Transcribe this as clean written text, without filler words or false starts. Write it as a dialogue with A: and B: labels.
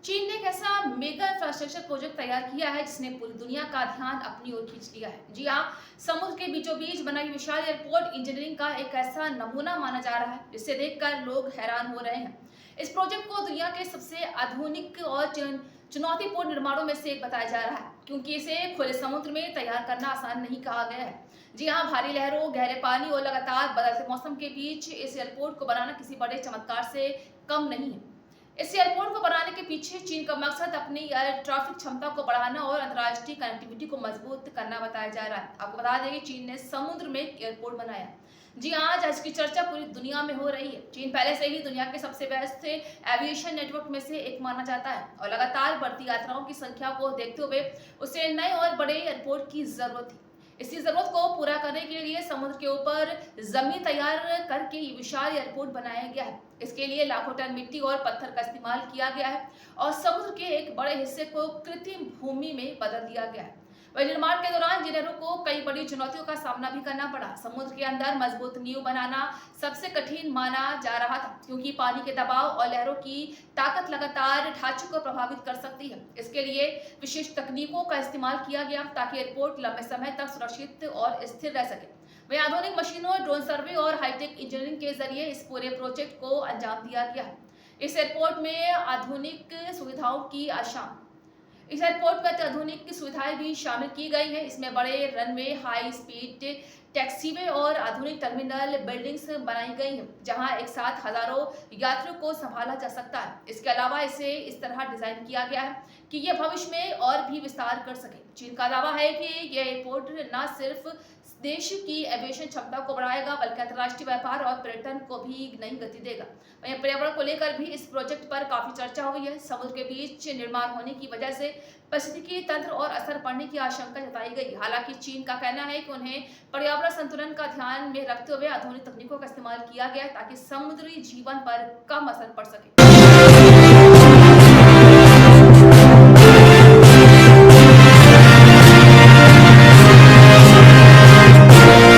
A: चीन ने एक ऐसा मेगा इंफ्रास्ट्रक्चर प्रोजेक्ट तैयार किया है जिसने पूरी दुनिया का ध्यान अपनी ओर खींच लिया है। जी हाँ, समुद्र के बीचों बीच बनाई विशाल एयरपोर्ट इंजीनियरिंग का एक ऐसा नमूना माना जा रहा है जिसे देखकर लोग हैरान हो रहे हैं। इस प्रोजेक्ट को दुनिया के सबसे आधुनिक और चुनौतीपूर्ण निर्माणों में से एक बताया जा रहा है, क्योंकि इसे खुले समुद्र में तैयार करना आसान नहीं कहा गया है। जी हाँ, भारी लहरों, गहरे पानी और लगातार बदलते मौसम के बीच इस एयरपोर्ट को बनाना किसी बड़े चमत्कार से कम नहीं है। इस एयरपोर्ट को बनाने के पीछे चीन का मकसद अपनी एयर ट्रैफिक क्षमता को बढ़ाना और अंतर्राष्ट्रीय कनेक्टिविटी को मजबूत करना बताया जा रहा है। आपको बता दें कि चीन ने समुद्र में एक एयरपोर्ट बनाया। जी हाँ, आज इसकी चर्चा पूरी दुनिया में हो रही है। चीन पहले से ही दुनिया के सबसे व्यस्त एविएशन नेटवर्क में से एक माना जाता है और लगातार बढ़ती यात्राओं की संख्या को देखते हुए उसे नए और बड़े एयरपोर्ट की जरूरत थी। इसी जरूरत को पूरा करने के लिए समुद्र के ऊपर जमीन तैयार करके ये विशाल एयरपोर्ट बनाया गया है। इसके लिए लाखों टन मिट्टी और पत्थर का इस्तेमाल किया गया है और समुद्र के एक बड़े हिस्से को कृत्रिम भूमि में बदल दिया गया है। वही निर्माण के दौरान इंजीनियरों को कई बड़ी चुनौतियों का सामना भी करना पड़ा। समुद्र के अंदर मजबूत नींव बनाना सबसे कठिन माना जा रहा था, क्योंकि पानी के दबाव और लहरों की ताकत लगातार ढांचे को प्रभावित कर सकती है। इसके लिए विशेष तकनीकों का इस्तेमाल किया गया ताकि एयरपोर्ट लंबे समय तक सुरक्षित और स्थिर रह सके। वहीं आधुनिक मशीनों, ड्रोन सर्वे और हाईटेक इंजीनियरिंग के जरिए इस पूरे प्रोजेक्ट को अंजाम दिया गया है। इस एयरपोर्ट में आधुनिक सुविधाओं की आशा इस एयरपोर्ट में अत्याधुनिक सुविधाएं भी शामिल की गई हैं। इसमें बड़े रनवे, हाई स्पीड टैक्सीवे और आधुनिक टर्मिनल बिल्डिंग्स बनाई गई हैं, जहां एक साथ हजारों यात्रियों को संभाला जा सकता है। इसके अलावा इसे इस तरह डिजाइन किया गया है कि यह भविष्य में और भी विस्तार कर सके। चीन का दावा है कि यह एयरपोर्ट न सिर्फ देश की एविएशन क्षमता को बढ़ाएगा, बल्कि अंतर्राष्ट्रीय व्यापार और पर्यटन को भी नई गति देगा। वहीं पर्यावरण को लेकर भी इस प्रोजेक्ट पर काफी चर्चा हुई है। समुद्र के बीच निर्माण होने की वजह से पारिस्थितिकी तंत्र और असर पड़ने की आशंका जताई गई। हालांकि चीन का कहना है कि उन्हें पर्यावरण संतुलन का ध्यान में रखते हुए आधुनिक तकनीकों का इस्तेमाल किया गया ताकि समुद्री जीवन पर कम असर पड़ सके।